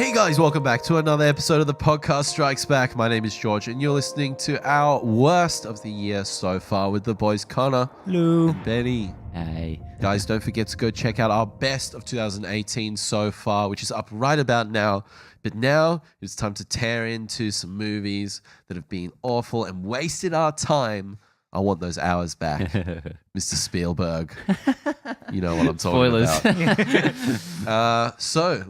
Hey guys, welcome back to another episode of the Podcast Strikes Back. My name is George, and you're listening to our worst of the year so far with the boys Connor Hello. and Benny. Hey. Guys, don't forget to go check out our best of 2018 so far, which is up right about now. But now it's time to tear into some movies that have been awful and wasted our time. I want those hours back, Mr. Spielberg. You know what I'm talking about. So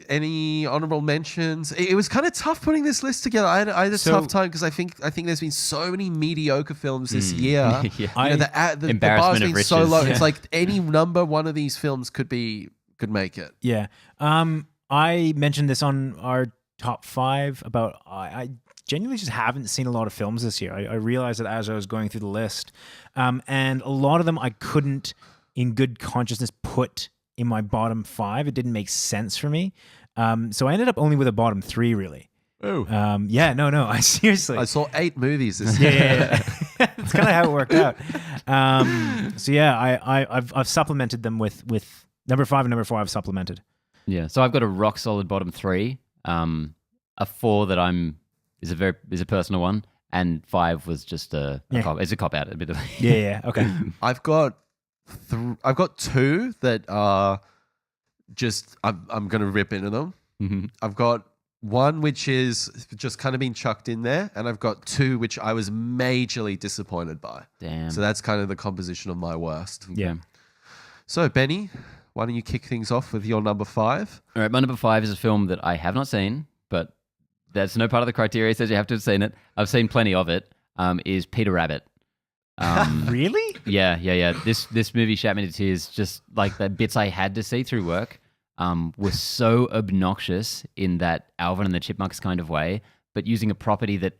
any honorable mentions? It was kind of tough putting this list together. I had a tough time because I think there's been so many mediocre films this year. Yeah. The Embarrassment bar's of been so riches. low. Yeah. It's like any number one of these films could make it. Yeah. I mentioned this on our top 5 about I genuinely just haven't seen a lot of films this year. I realized that as I was going through the list. And a lot of them I couldn't, in good consciousness, put in my bottom 5. It didn't make sense for me. So I ended up only with a bottom 3, really. Oh. No. I seriously. I saw 8 movies this year. Yeah. That's kind of how it worked out. So yeah, I've supplemented them with number 5 and number 4 I've supplemented. Yeah. So I've got a rock solid bottom 3. A 4 that is a personal one, and 5 was just a cop out a bit of. Yeah. Okay. I've got 2 that are just I'm going to rip into them. Mm-hmm. I've got one which is just kind of been chucked in there, and I've got 2 which I was majorly disappointed by. Damn. So that's kind of the composition of my worst. Yeah. So Benny, why don't you kick things off with your number 5? All right. My number 5 is a film that I have not seen, but that's no part of the criteria. It says you have to have seen it. I've seen plenty of it. Is Peter Rabbit. Really? Yeah. This movie shat me to tears. Just like the bits I had to see through work were so obnoxious in that Alvin and the Chipmunks kind of way, but using a property that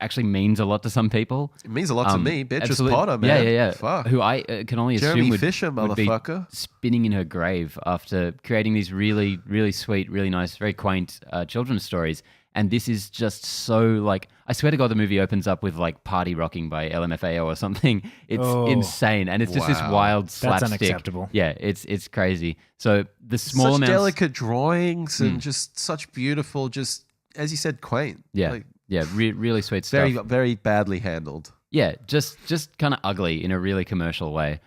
actually means a lot to some people. It means a lot to me. Beatrice Absolutely. Potter, man. Yeah. Fuck. Who I can only Jeremy assume Fisher, would be motherfucker. spinning in her grave after creating these really, really sweet, really nice, very quaint children's stories. And this is just so like, I swear to God, the movie opens up with like Party Rocking by LMFAO or something. It's insane. And it's just this wild slapstick. That's unacceptable. Yeah, it's crazy. So the small Such amounts. delicate drawings and just such beautiful, just as you said, quaint. Yeah. Like, Really sweet stuff. very, very badly handled. Yeah, just kind of ugly in a really commercial way.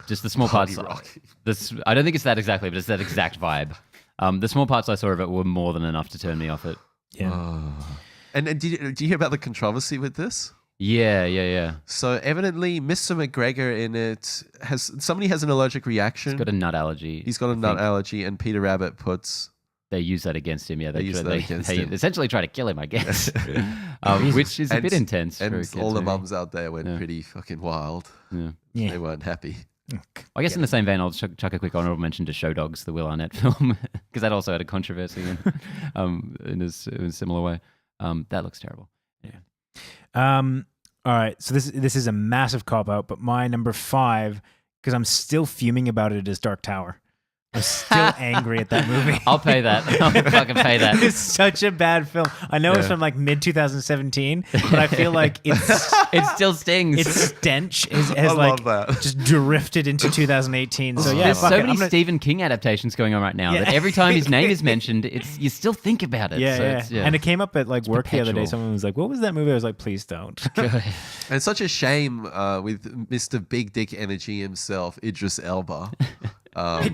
Just the small Party parts. Rocky. I don't think it's that exactly, but it's that exact vibe. The small parts I saw of it were more than enough to turn me off it. Yeah. And did you hear about the controversy with this? Yeah. So evidently, Mr. McGregor in it has an allergic reaction. He's got a nut allergy. He's got a nut allergy, and Peter Rabbit puts. They use that against him. Yeah, They use that against they him. essentially essentially try to kill him, I guess. Which is a bit intense. And for a kid's all the movie. mums out there went pretty fucking wild. Yeah. Yeah. They weren't happy. I guess in the same vein, I'll chuck a quick honorable mention to Show Dogs, the Will Arnett film, because that also had a controversy in a similar way. That looks terrible. Yeah. All right. So this is a massive cop out, but my number 5, because I'm still fuming about it, is Dark Tower. I'm still angry at that movie. I'll pay that. I'll fucking pay that. It's such a bad film. I know it's from like mid 2017, but I feel like It still stings. its stench has I like love that. just drifted into 2018. So yeah, There's fuck so it. many I'm gonna- Stephen King adaptations going on right now Yeah. that every time his name is mentioned, you still think about it. Yeah, So yeah. it's- And it came up at like work the other day. perpetual. Someone was like, "What was that movie?" I was like, "Please don't." And it's such a shame with Mr. Big Dick Energy himself, Idris Elba.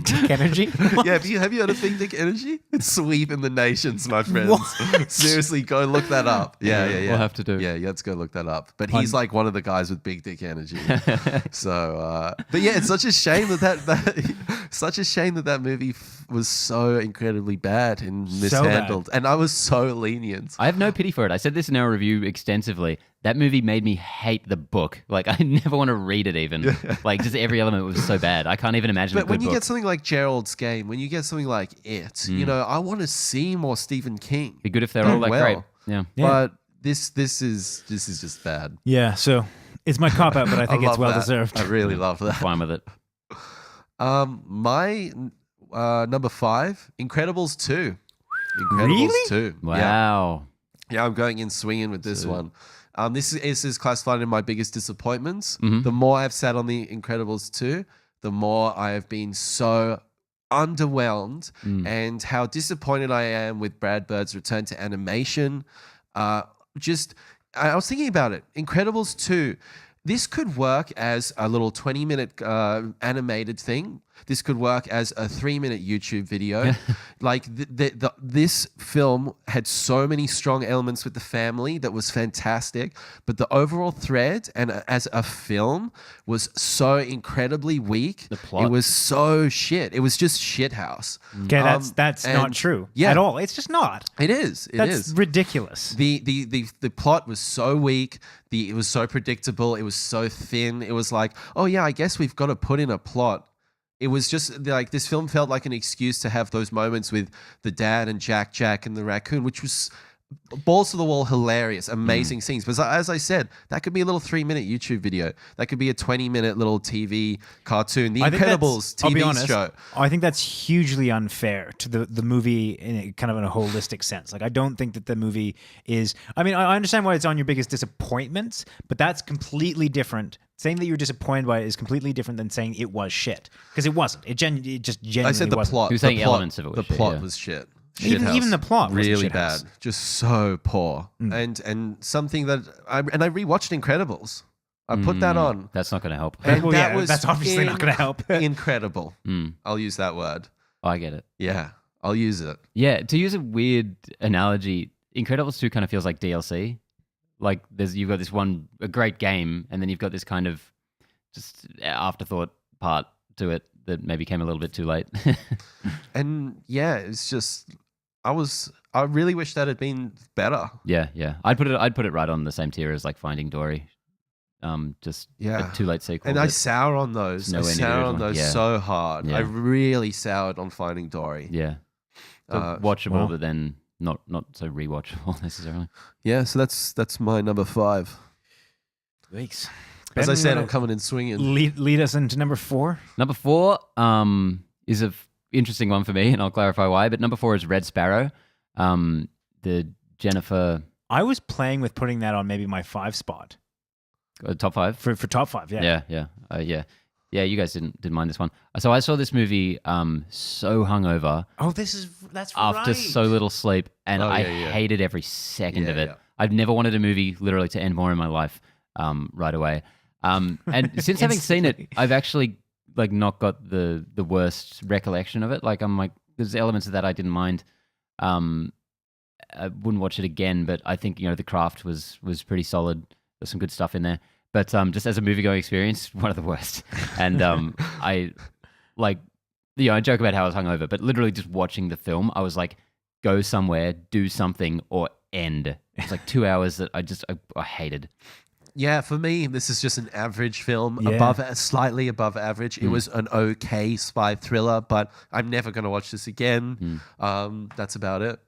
Dick energy. Yeah, have you heard of Big Dick Energy? It's sweeping the nations, my friends. What? Seriously, go look that up. Yeah. We'll have to do. Yeah, let's go look that up. But he's like one of the guys with Big Dick Energy. So, but yeah, it's such a shame that movie was so incredibly bad and mishandled. And I was so lenient. I have no pity for it. I said this in our review extensively. That movie made me hate the book. Like, I never want to read it even. Like, just every element was so bad. I can't even imagine a But good when you book. get something like Gerald's Game, when you get something like It, you know, I want to see more Stephen King. Be good if they're done all that well. great. Yeah. But this is just bad. Yeah. So it's my cop out, but I think it's love well that. deserved. I really love that. Fine with it. My number 5, Incredibles 2. Incredibles Really? 2. Wow. Yeah, I'm going in swinging with this one. This is classified in my biggest disappointments. Mm-hmm. The more I've sat on the Incredibles 2, the more I have been so underwhelmed and how disappointed I am with Brad Bird's return to animation. Just, I was thinking about it. Incredibles 2. This could work as a little 20-minute animated thing. This could work as a 3-minute YouTube video. Like this film had so many strong elements with the family that was fantastic, but the overall thread and as a film was so incredibly weak. The plot. It was so shit. It was just shithouse. Okay, that's not true at all. It's just not. It is. That's ridiculous. The plot was so weak. It was so predictable. It was so thin. It was like, oh yeah, I guess we've got to put in a plot. It was just like this film felt like an excuse to have those moments with the dad and Jack and the raccoon, which was balls to the wall, hilarious, amazing scenes. But as I said, that could be a little 3-minute YouTube video. That could be a 20-minute little TV cartoon. The Incredibles I'll be TV honest, show. I think that's hugely unfair to the movie in kind of in a holistic sense. Like, I don't think that the movie is. I mean, I understand why it's on your biggest disappointments, but that's completely different. Saying that you're disappointed by it is completely different than saying it was shit, because it wasn't. It just genuinely I said the wasn't. plot. He was the saying plot- elements of it was The shit, plot yeah. was shit. Even the plot was really shithouse. bad, just so poor, and something that I rewatched Incredibles. I put that on. That's not going to help. And Well, that yeah, was that's obviously not going to help. Incredible. I'll use that word. I get it. Yeah, I'll use it. Yeah, to use a weird analogy, Incredibles 2 kind of feels like DLC. Like you've got a great game, and then you've got this kind of just afterthought part to it that maybe came a little bit too late. And yeah, it's just I really wish that had been better. Yeah. I'd put it right on the same tier as like Finding Dory. Just Yeah. a too late sequel. And I that- sour on those. I nowhere near the sour on original. those Yeah. so hard. Yeah. I really soured on Finding Dory. yeah. So Uh, watchable, well. but then not so rewatchable necessarily. Yeah, so that's my number 5. Weeks. As Ben, I said, you I'm coming in swinging. lead us into number 4. Number 4 is a interesting one for me, and I'll clarify why. But number 4 is Red Sparrow. The Jennifer I was playing with putting that on maybe my 5 spot top 5. for top 5. Yeah. Yeah. You guys didn't mind this one. So I saw this movie so hungover Oh, that's after right. so little sleep, and Oh, I yeah. hated every second Yeah, of it. yeah. I've never wanted a movie literally to end more in my life right away. And since having seen it, I've actually like not got the worst recollection of it. Like I'm like, there's elements of that I didn't mind. I wouldn't watch it again, but I think The Craft was pretty solid. There's some good stuff in there, but just as a movie going experience, one of the worst. And I like, I joke about how I was hungover, but literally just watching the film, I was like, go somewhere, do something, or end. It's like 2 hours that I hated. Yeah, for me, this is just an average film, Yeah. slightly above average. It was an okay spy thriller, but I'm never going to watch this again. That's about it.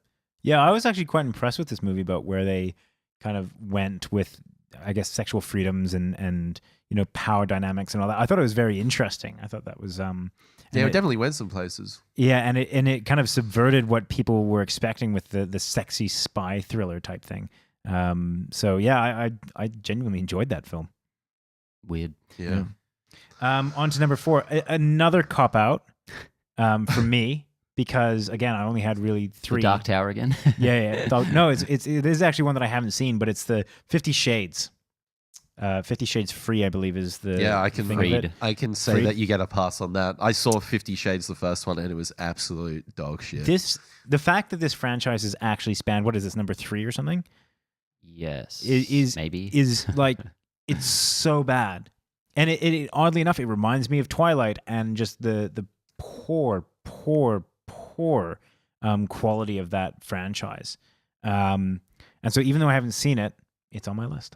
Yeah, I was actually quite impressed with this movie about where they kind of went with, I guess, sexual freedoms and power dynamics and all that. I thought it was very interesting. I thought that was Yeah, and it it- definitely went some places. yeah, and it kind of subverted what people were expecting with the sexy spy thriller type thing. So yeah, I genuinely enjoyed that film. Weird. Yeah. On to number 4, another cop out for me, because again, I only had really 3. The Dark Tower again. Yeah. No, it is actually one that I haven't seen, but it's the 50 Shades. 50 Shades Free, I believe, is the Yeah, I can thing of it. read. I can say Freed. that you get a pass on that. I saw 50 Shades the first one, and it was absolute dog shit. The fact that this franchise is actually spanned, what is this, number 3 or something? Yes. Maybe is like it's so bad, and it oddly enough, it reminds me of Twilight and just the poor quality of that franchise. And so even though I haven't seen it, it's on my list.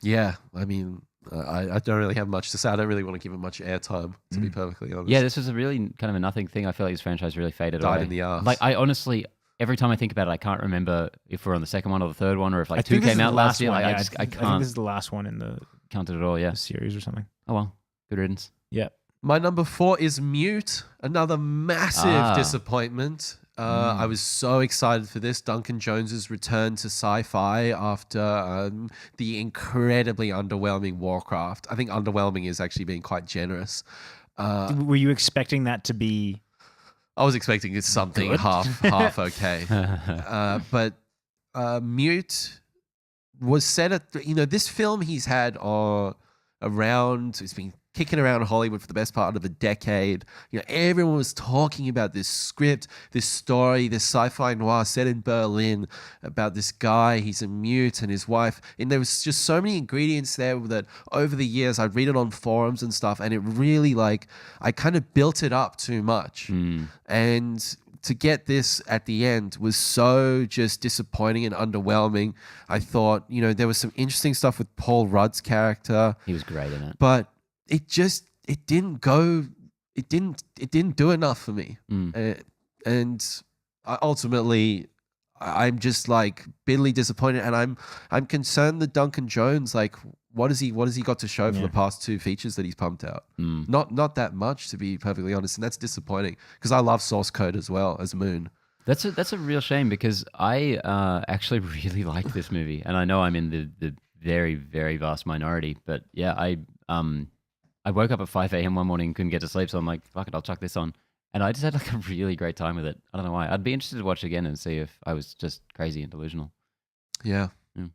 Yeah, I mean, I don't really have much to say. I don't really want to give it much airtime, to be perfectly honest. Yeah, this was a really kind of a nothing thing. I feel like this franchise really faded Died away. in the arse. Like I honestly, every time I think about it, I can't remember if we're on the second one or the third one, or if like I 2 think this came is out the last year. one. Like Yeah, I think can't this is the last one in the count it at all. Yeah. series or something. Oh well, good riddance. Yeah. My number 4 is Mute, another massive disappointment. I was so excited for this. Duncan Jones's return to sci-fi after the incredibly underwhelming Warcraft. I think underwhelming is actually being quite generous. Were you expecting that to be? I was expecting it's something Good. half okay. But Mute was set at this film he's had around. It's been kicking around Hollywood for the best part of a decade. Everyone was talking about this script, this story, this sci-fi noir set in Berlin about this guy. He's a mute and his wife, and there was just so many ingredients there that over the years I'd read it on forums and stuff, and it really I kind of built it up too much, and to get this at the end was so just disappointing and underwhelming. I thought, there was some interesting stuff with Paul Rudd's character. He was great in it. But it didn't do enough for me. And ultimately, I'm just bitterly disappointed, and I'm concerned that Duncan Jones, what has he got to show for the past 2 features that he's pumped out? Not that much, to be perfectly honest, and that's disappointing because I love Source Code as well as Moon. That's a real shame because I actually really like this movie, and I know I'm in the very, very vast minority, but yeah, I woke up at 5 a.m. one morning, couldn't get to sleep, so I'm like, fuck it, I'll chuck this on. And I just had a really great time with it. I don't know why. I'd be interested to watch it again and see if I was just crazy and delusional. Yeah. Mm.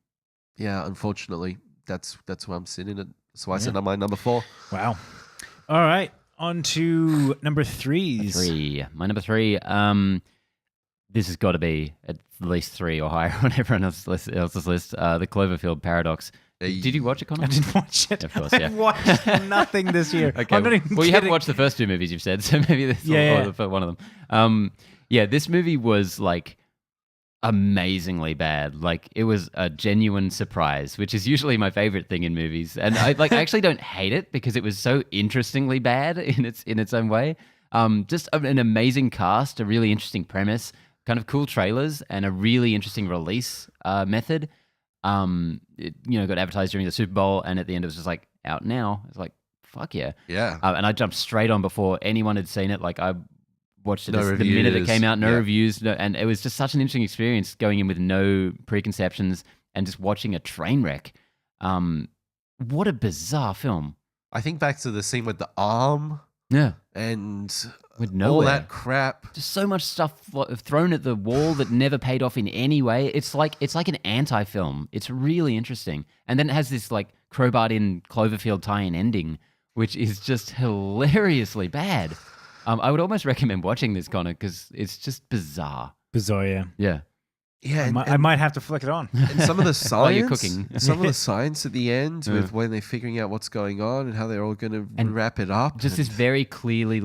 Yeah, unfortunately, that's where I'm sitting at. So I said I'm my number 4. Wow. All right. On to number 3s. My number 3. This has got to be at least 3 or higher on everyone else's list. The Cloverfield Paradox. Did you watch it, Connor? I didn't watch it. Of course, yeah. I've watched nothing this year. Okay. I'm not even well, you haven't kidding. watched the first 2 movies you've said, so maybe this or one of them. This movie was amazingly bad. It was a genuine surprise, which is usually my favorite thing in movies. And I actually don't hate it because it was so interestingly bad in its own way. Just an amazing cast, a really interesting premise, kind of cool trailers, and a really interesting release method. It, got advertised during the Super Bowl, and at the end it was just out now. It's fuck yeah. Yeah. And I jumped straight on before anyone had seen it. I watched it No the minute it reviews. came out, no Yeah. reviews, and it was just such an interesting experience going in with no preconceptions and just watching a train wreck. What a bizarre film. I think back to the scene with the arm Yeah. and With all nowhere. that crap. Just so much stuff thrown at the wall that never paid off in any way. It's like an anti-film. It's really interesting. And then it has this crowbarred in Cloverfield tie-in ending, which is just hilariously bad. I would almost recommend watching this, Connor, because it's just bizarre. Bizarre, yeah. Yeah. Yeah, I might have to flick it on. and some of the science, While you're cooking. some of the science at the end with when they're figuring out what's going on and how they're all going to wrap it up. Just this very clearly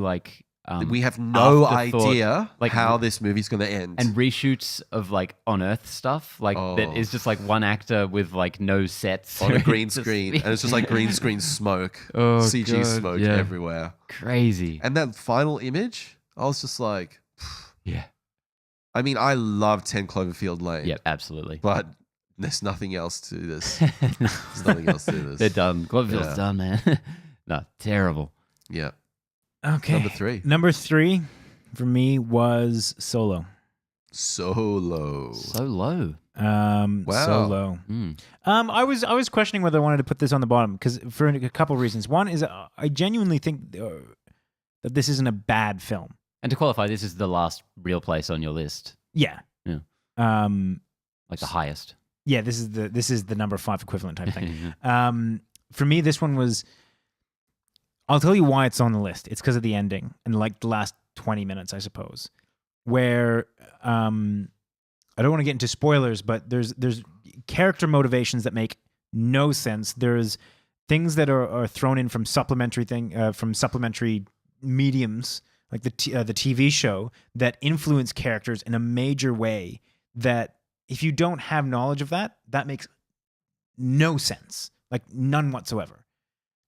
we have no afterthought, idea how this movie's going to end. and reshoots of on Earth stuff that is just one actor with no sets on a green It's just- screen, and it's just green screen smoke, Oh, CG God, smoke yeah. everywhere. Crazy. And that final image, I was just like, Yeah. I mean, I love 10 Cloverfield Lane. Yeah, absolutely. But there's nothing else to this. There's nothing else to this. They're done. Cloverfield's Yeah. done, man. No, terrible. Yeah. Okay. Number 3. Number 3 for me was Solo. Solo. So low. Wow. Solo. Mm. I was questioning whether I wanted to put this on the bottom because for a couple of reasons. One is I genuinely think that this isn't a bad film. And to qualify, this is the last real place on your list, Yeah. Yeah. The highest. Yeah. This is the number 5 equivalent type thing. For me, this one was. I'll tell you why it's on the list. It's because of the ending and the last 20 minutes, I suppose, where I don't want to get into spoilers, but there's character motivations that make no sense. There's things that are thrown in from supplementary mediums, like the TV show, that influence characters in a major way. That if you don't have knowledge of that makes no sense, none whatsoever.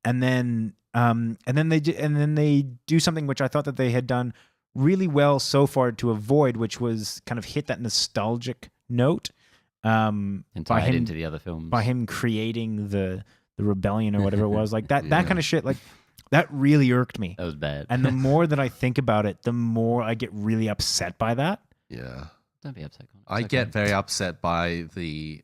And then they do something which I thought that they had done really well so far to avoid, which was kind of hit that nostalgic note. And tie it into the other films. By him creating the rebellion or whatever it was, that kind of shit, that really irked me. That was bad. And the more that I think about it, the more I get really upset by that. Yeah. Don't be upset. Connor. I It's get okay. very upset by the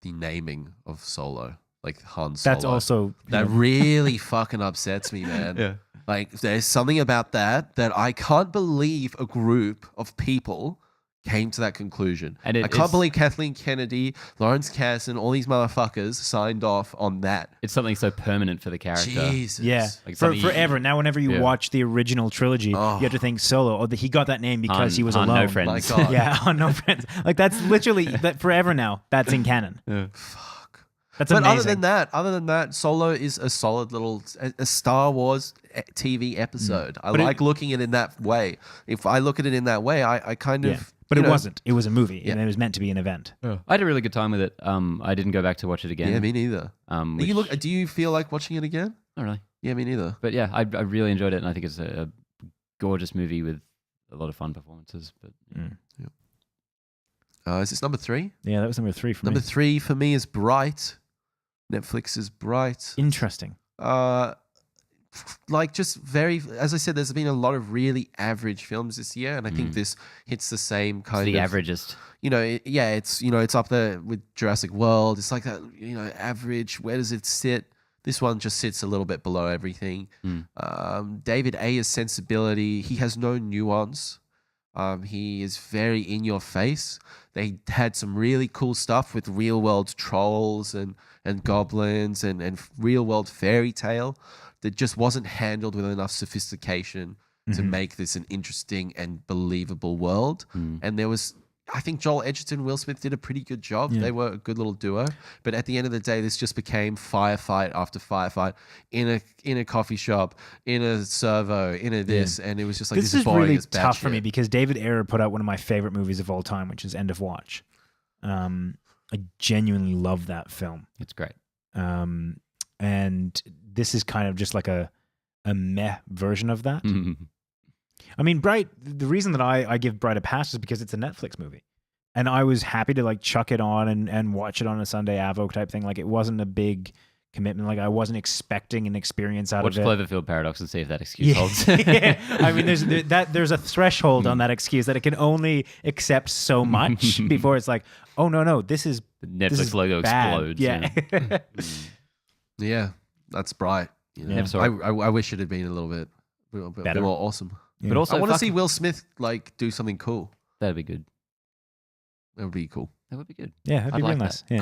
naming of Solo, Han Solo. That's also That really fucking upsets me, man. Yeah. Like there's something about that I can't believe a group of people came to that conclusion. And I can't believe Kathleen Kennedy, Lawrence Kasdan, all these motherfuckers signed off on that. It's something so permanent for the character. Jesus. Yeah, Like for something you- forever. Now, whenever you Yeah. watch the original trilogy, you have to think Solo. Oh, he got that name because he was Han, alone. No Friends. My God. Yeah, on No Friends. Like that's literally that forever now. That's in canon. Fuck. That's But amazing. other than that, Solo is a solid little a Star Wars TV episode. I But it- like looking at it in that way. If I look at it in that way, I kind yeah. of. But you it know- wasn't. It was a movie, Yeah. and it was meant to be an event. I had a really good time with it. I didn't go back to watch it again. Yeah, me neither. Which- Do you feel like watching it again? Not really. Yeah, me neither. But yeah, I really enjoyed it, and I think it's a gorgeous movie with a lot of fun performances. But Is this number 3? Yeah, that was number 3 for Number me. 3 for me is Bright. Netflix is Bright. Interesting. Like just very, as I said, there's been a lot of really average films this year, and I think this hits the same it's kind the of averagest. It's up there with Jurassic World. It's like that, average. Where does it sit? This one just sits a little bit below everything. David Ayer's sensibility, he has no nuance. He is very in your face. They had some really cool stuff with real world trolls and goblins and real world fairy tale that just wasn't handled with enough sophistication to make this an interesting and believable world. And there was, I think Joel Edgerton, Will Smith did a pretty good job. Yeah. They were a good little duo. But at the end of the day, this just became firefight after firefight in a coffee shop, in a servo, in a this, and it was just like This this is boring really as bad tough for me shit. because David Ayer put out one of my favorite movies of all time, which is End of Watch. I genuinely love that film. It's great. And this is kind of just like a meh version of that. Mhm. I mean, Bright, the reason that I give Bright a pass is because it's a Netflix movie. And I was happy to like chuck it on and watch it on a Sunday Avo type thing. Like it wasn't a big commitment. Like I wasn't expecting an experience out Watch of it. Cloverfield Paradox and see if that excuse holds. Yeah. I mean, there's a threshold on that excuse that it can only accept so much before it's like, oh no, this is The this Netflix is logo bad. explodes. Yeah. Yeah, that's Bright. Never saw it. I wish it had been a little bit Better. more awesome. Yeah. But also, I want to fuck- see Will Smith like do something cool. That'd be good. That would be cool. That would be good. Yeah, that'd I'd be real like nice. that. Yeah.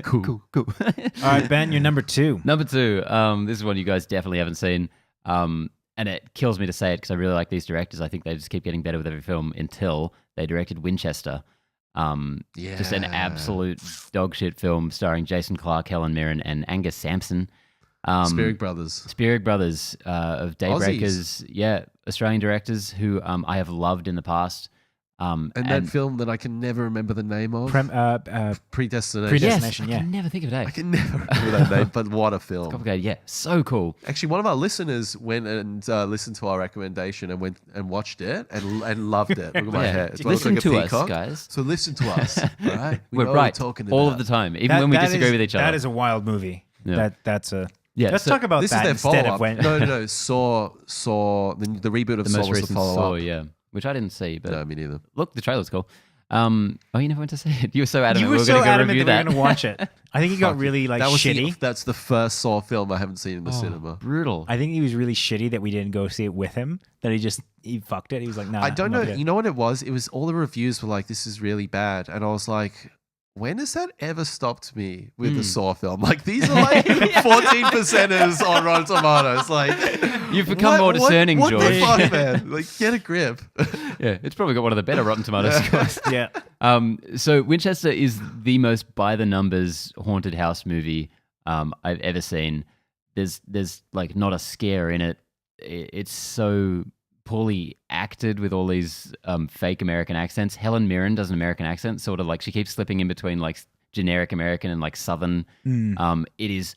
Cool. cool. All right, Ben, you're number 2. Number 2. This is one you guys definitely haven't seen. And it kills me to say it because I really like these directors. I think they just keep getting better with every film until they directed Winchester. Just an absolute dog shit film starring Jason Clarke, Helen Mirren, and Angus Sampson. Spirit Brothers. Spirit Brothers of Daybreakers. Yeah, Australian directors who I have loved in the past. And that film that I can never remember the name of. Predestination. yes, Destination, I yeah. can never think of it. I can never remember that name, but what a film. Complicated, yeah, so cool. Actually, one of our listeners went and listened to our recommendation and went and watched it and loved it. Look at my Yeah. hair. Do I look Listen like a to us, peacock? guys. So listen to us, all right? We We're know what right talking all about. of the time, even when we disagree with each other. That is a wild movie. Yeah. That's a. Yeah, Let's so talk about This is that their instead follow-up. of when. No. Saw the reboot of the Saw most was the recent follow-up. Saw, yeah, which I didn't see, but No, me neither. look, the trailer's cool. Oh, you never went to see it. You were so adamant You we were were so going to go adamant review that we that. were going to watch it. I think he got Fuck. really like That was shitty. that's the first Saw film I haven't seen in the cinema. Brutal. I think he was really shitty that we didn't go see it with him. That he fucked it. He was like, nah. I don't I'm know. not good. You know what it was? It was all the reviews were like, "This is really bad," and I was like, "When has that ever stopped me with the Saw film? Like these are like 14%ers on Rotten Tomatoes. Like You've become more discerning, what George. the fuck, man? Like get a grip." Yeah, it's probably got one of the better Rotten Tomatoes scores. Yeah. So Winchester is the most by the numbers haunted house movie I've ever seen. There's like not a scare in it. It's so poorly acted with all these fake American accents. Helen Mirren does an American accent, sort of like she keeps slipping in between like generic American and like Southern. It is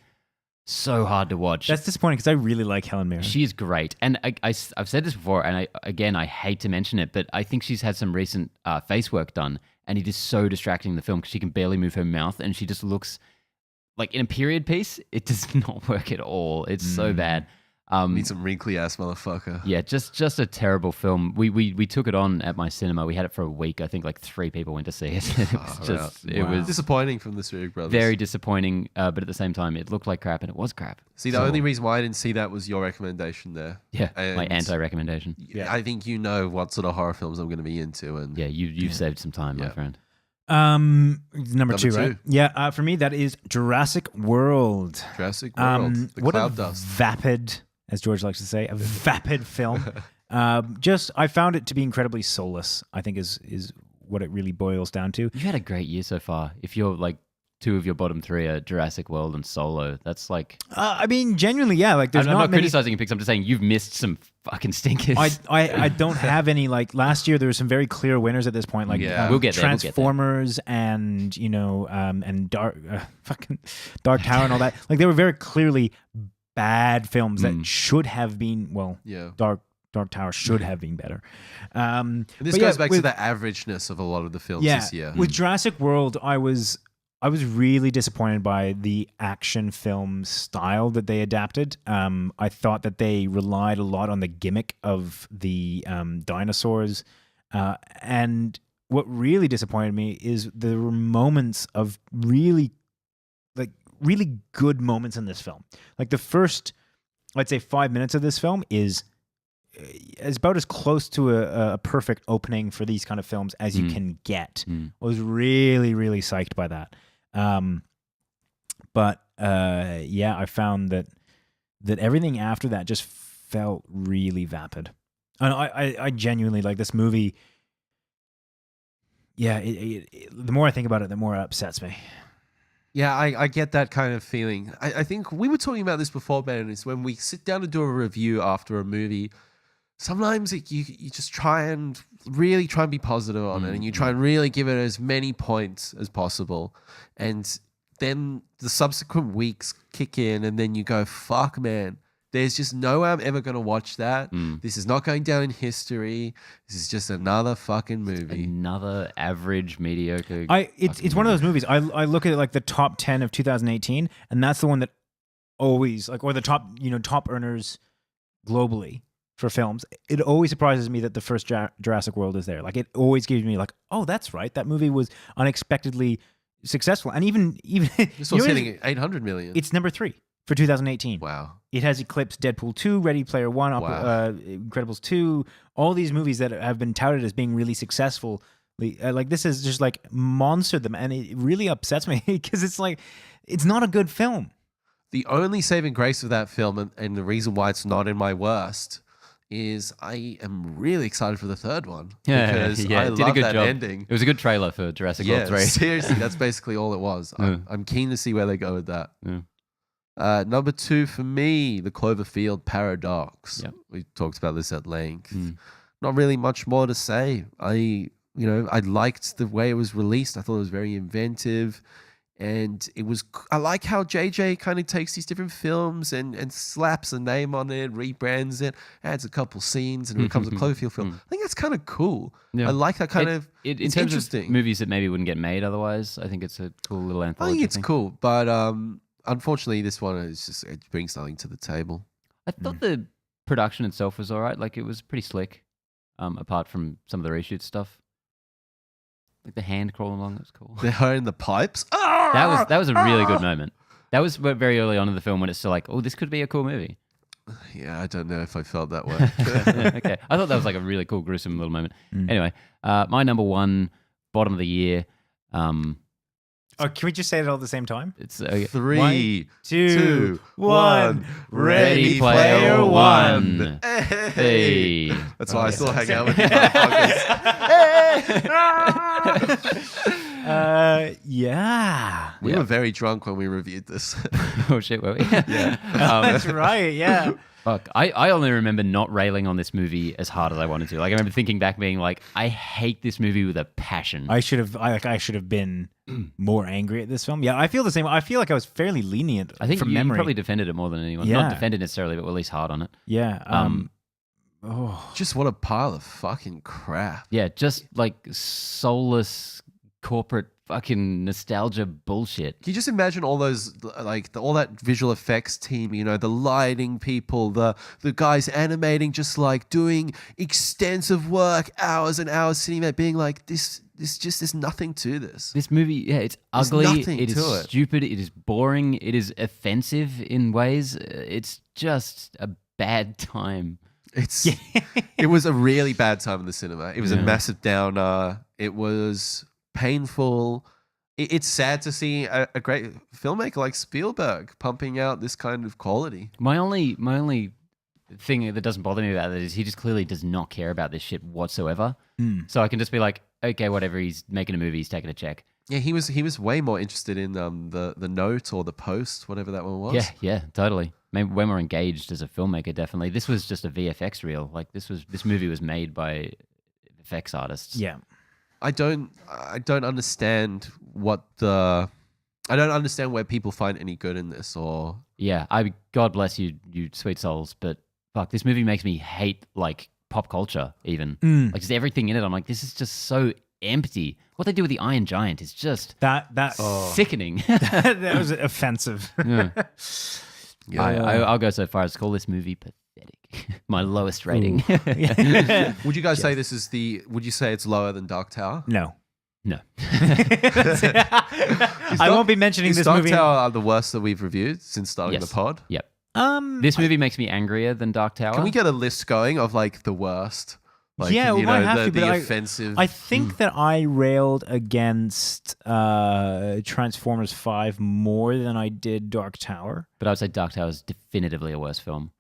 so hard to watch. That's disappointing because I really like Helen Mirren. She is great. And I've said this before, and I hate to mention it, but I think she's had some recent face work done, and it is so distracting in the film because she can barely move her mouth, and she just looks like in a period piece, it does not work at all. It's so bad. Need some wrinkly ass motherfucker. Yeah, just a terrible film. We took it on at my cinema. We had it for a week. I think like 3 people went to see it. It was just it was Disappointing from the Spirit Brothers. very disappointing. But at the same time, it looked like crap, and it was crap. See, the only reason why I didn't see that was your recommendation there. Yeah, my And anti-recommendation. I think you know what sort of horror films I'm going to be into, and Yeah, you've saved some time, my Yeah. friend. Number two, right? two. Yeah, for me that is Jurassic World. Jurassic World, the What cloud a dust. vapid, as George likes to say, a vapid film. I found it to be incredibly soulless. I think is what it really boils down to. You had a great year so far. If you're like 2 of your bottom 3 are Jurassic World and Solo, that's like. I mean, genuinely, yeah. Like, there's I'm not many. criticizing your picks. I'm just saying you've missed some fucking stinkers. I don't have any, like, last year there were some very clear winners at this point, like Yeah. We'll get there, we'll get there. Transformers and and Dark Tower and all that. Like, they were very clearly bad films that should have been Yeah. Dark Tower should have been better. And this but goes yeah, back with- to the averageness of a lot of the films yeah, this year. with Jurassic World, I was really disappointed by the action film style that they adapted. I thought that they relied a lot on the gimmick of the dinosaurs. And what really disappointed me is there were moments of really good moments in this film. Like the first, let's say 5 minutes of this film is about as close to a perfect opening for these kind of films as you can get. I was really, really psyched by that. I found that everything after that just felt really vapid. And I genuinely, like, this movie. Yeah, the more I think about it, the more it upsets me. Yeah, I get that kind of feeling. I think we were talking about this before, Ben, is when we sit down to do a review after a movie, sometimes you just try and be positive on it, and you try and really give it as many points as possible. And then the subsequent weeks kick in, and then you go, fuck, man. There's just no way I'm ever going to watch that. This is not going down in history. This is just another fucking movie. Another average, mediocre. It's one of those movies. I look at it like the top 10 of 2018, and that's the one that always, like, or the top earners globally for films. It always surprises me that the first Jurassic World is there. Like, it always gives me like, oh, that's right. That movie was unexpectedly successful, and even This was hitting 800 million. it's number 3 for 2018. Wow. It has eclipsed Deadpool 2, Ready Player One, Incredibles 2, all these movies that have been touted as being really successful. Like, this is just like monstered them, and it really upsets me because it's like, it's not a good film. The only saving grace of that film, and the reason why it's not in my worst, is I am really excited for the third one. Because I it did love a good that job. ending. It was a good trailer for Jurassic Yeah, World 3. seriously, that's basically all it was. I'm keen to see where they go with that. Yeah. Number 2 for me, the Cloverfield Paradox. Yep. We talked about this at length. Not really much more to say. I liked the way it was released. I thought it was very inventive. And I like how JJ kind of takes these different films and slaps a name on it, rebrands it, adds a couple scenes, and it becomes a Cloverfield film. I think that's kind of cool. Yeah. I like that kind of. In It's terms interesting. of movies that maybe wouldn't get made otherwise, I think it's a cool little I anthology. think it's cool, but unfortunately, this one it brings nothing to the table. I thought the production itself was all right. Like, it was pretty slick, apart from some of the reshoot stuff. Like the hand crawling along, that was cool. They're in the pipes. That was a really good moment. That was very early on in the film when it's still like, oh, this could be a cool movie. Yeah, I don't know if I felt that way. Okay, I thought that was like a really cool, gruesome little moment. Anyway, my number 1 bottom of the year. Can we just say it all at the same time? It's 3, 1, 2, 2, 1. 1. Ready Player One. Hey. That's why I still hang out with you motherfuckers. Yeah. We were very drunk when we reviewed this. Oh shit, were we? Yeah. That's right. Yeah. Fuck. I only remember not railing on this movie as hard as I wanted to. Like, I remember thinking back, being like, I hate this movie with a passion. I should have been more angry at this film. Yeah, I feel the same. I feel like I was fairly lenient. I think from you memory. probably defended it more than anyone. Yeah. Not defended necessarily, but at least hard on it. Yeah. Just what a pile of fucking crap. Yeah, just like soulless corporate fucking nostalgia bullshit. Can you just imagine all those, like, all that visual effects team, you know, the lighting people, the guys animating, just like doing extensive work, hours and hours sitting there being like, this just, there's nothing to this. This movie, yeah, it's There's ugly. nothing It is to it. stupid. It is boring. It is offensive in ways. It's just a bad time. It was a really bad time in the cinema. It was a Yeah. massive downer. It was painful. It's sad to see a great filmmaker like Spielberg pumping out this kind of quality. My only thing that doesn't bother me about it is he just clearly does not care about this shit whatsoever. So I can just be like, okay, whatever. He's making a movie. He's taking a check. Yeah, he was way more interested in the note or the post, whatever that one was. Yeah, totally. Maybe way more engaged as a filmmaker. Definitely. This was just a VFX reel. Like this movie was made by effects artists. Yeah. I don't understand I don't understand where people find any good in this, or Yeah. God bless you sweet souls. But fuck, this movie makes me hate like pop culture even. Like just everything in it. I'm like, this is just so empty. What they do with the Iron Giant is just That sickening. that was offensive. Yeah. I'll go so far as to call this movie pathetic. My lowest rating. would you guys say this is would you say it's lower than Dark Tower? No. No. I won't be mentioning Is this Dark movie. Tower the worst that we've reviewed since starting Yes. the pod? Yep. This movie makes me angrier than Dark Tower. Can we get a list going of like the worst? Like, Yeah, we you might know, have to, the but offensive. I think that I railed against Transformers 5 more than I did Dark Tower. But I would say Dark Tower is definitively a worse film.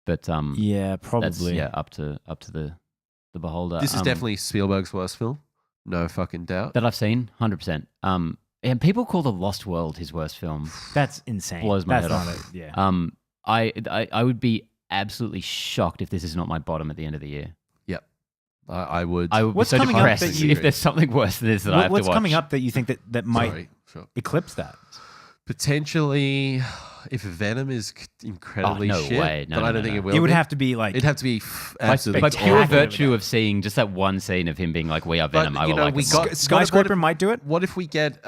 But Yeah, that's probably. up to the beholder. This is definitely Spielberg's worst film. No fucking doubt. that I've seen 100%. And people call The Lost World his worst film. That's insane. Blows my That's head not off. it. Yeah. I would be absolutely shocked if this is not my bottom at the end of the year. Yep. I would. I would What's be so coming up depressed that you- if there's something worse than this that I have to What's watch. coming up that you think that might Sorry. Sure. eclipse that? Potentially, if Venom is incredibly no shit, way. No, but no, I don't no, think no. it will. It would be. have to be like It'd have to be By absolutely pure awful. virtue of seeing just that one scene of him being like, "We are But, Venom," I you will know, like we it got- more. Skyscraper might do it. What if we get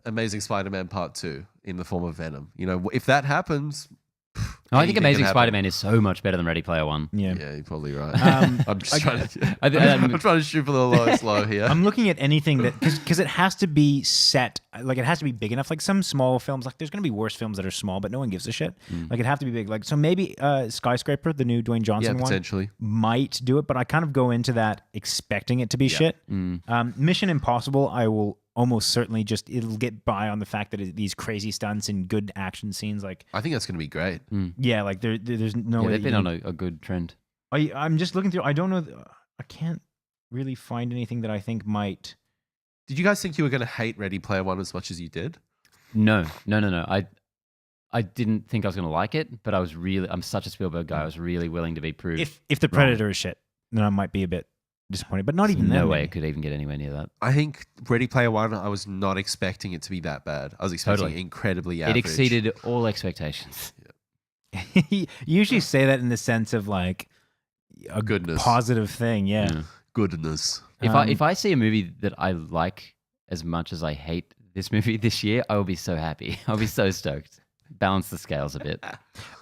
Amazing Spider-Man Part 2 in the form of Venom? You know, if that happens, No, I think anything can Amazing happen. Spider-Man is so much better than Ready Player One. Yeah. Yeah, you're probably right. Um, I'm just trying to. I- I'm trying to shoot for the lowest low here. I'm looking at anything that because it has to be set, like it has to be big enough. Like some small films, like there's going to be worse films that are small, but no one gives a shit. Like it have to be big. Like so maybe Skyscraper, the new Dwayne Yeah, Johnson one, potentially. might do it, but I kind of go into that expecting it to be shit. Mission Impossible, I will almost certainly it'll get by on the fact that these crazy stunts and good action scenes. Like I think that's going to be great. yeah, like there's no Yeah, way. they've that been you on a good trend. I'm just looking through. I don't know. I can't really find anything that I think might. Did you guys think you were going to hate Ready Player One as much as you did? No. I didn't think I was going to like it, but I'm such a Spielberg guy. I was really willing to be proved. If the Predator is shit, then I might be a bit disappointed. But not even no then, way maybe. it could even get anywhere near that. I think Ready Player One, I was not expecting it to be that bad. I was expecting Totally. incredibly It average. exceeded all expectations. You usually say that in the sense of like a Goodness. positive thing. Yeah. Yeah. Goodness. If I see a movie that I like as much as I hate this movie this year, I will be so happy. I'll be so stoked. Balance the scales a bit.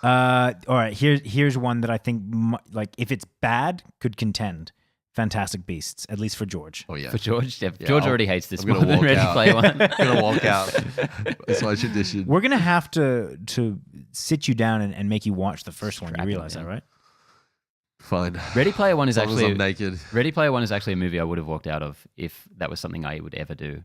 All right. Here's one that I think like if it's bad could contend. Fantastic Beasts, at least for George. Oh yeah. For George, Yeah, George already hates this I'm more gonna than walk Ready out. Player One. I'm gonna walk out. That's my tradition. We're gonna have to sit you down and make you watch the first one. You Strap you realize that, down. right? Fine. Ready Player One is As long as I'm actually naked. Ready Player One is actually a movie I would have walked out of if that was something I would ever do.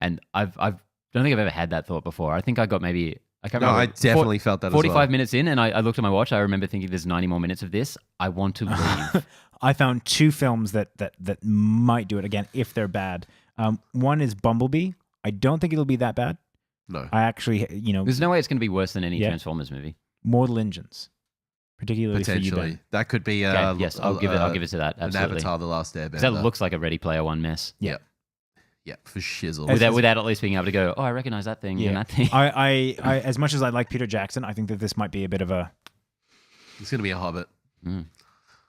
And I don't think I've ever had that thought before. I think I got maybe I can't No, remember. I definitely felt that as 45 well. minutes in, and I looked at my watch. I remember thinking, "There's 90 more minutes of this. I want to leave." I found two films that might do it again if they're bad. One is Bumblebee. I don't think it'll be that bad. No. I actually, There's no way it's going to be worse than any Yeah. Transformers movie. Mortal Engines, particularly for you, Potentially. Ben. That could be Okay, yes, I'll give it to that. an Absolutely. Avatar The Last 'Cause Airbender. that looks like a Ready Player One mess. Yeah, for shizzle. Without at least being able to go, "Oh, I recognize that thing and that thing." I as much as I like Peter Jackson, I think that this might be a bit of a It's going to be a Hobbit.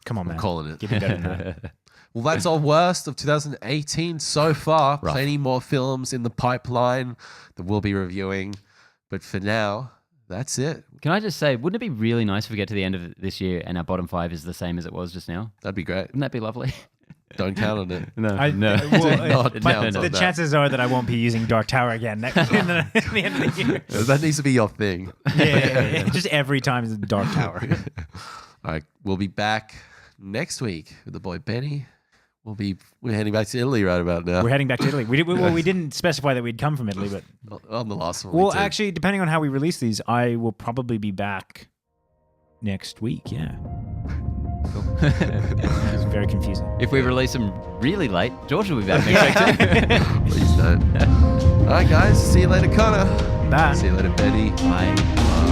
come on, I'm man. calling it. Give me better than that. Well, that's our worst of 2018 so far. Rough. Plenty more films in the pipeline that we'll be reviewing. But for now, that's it. Can I just say, wouldn't it be really nice if we get to the end of this year and our bottom 5 is the same as it was just now? That'd be great. Wouldn't that be lovely? Don't count on it. No, I, no. well, Do not but count the on that. chances are that I won't be using Dark Tower again in the end of the year. That needs to be your thing. Yeah. Just every time it's Dark Tower. All right, we'll be back next week with the boy Benny. We're heading back to Italy right about now. We're heading back to Italy. We didn't specify that we'd come from Italy, but On the last one. we well, did. actually, depending on how we release these, I will probably be back next week. Yeah, it's very confusing. If we release them really late, George will be back next week too. Please don't. All right, guys. See you later, Connor. Bye. See you later, Benny. Bye. Bye.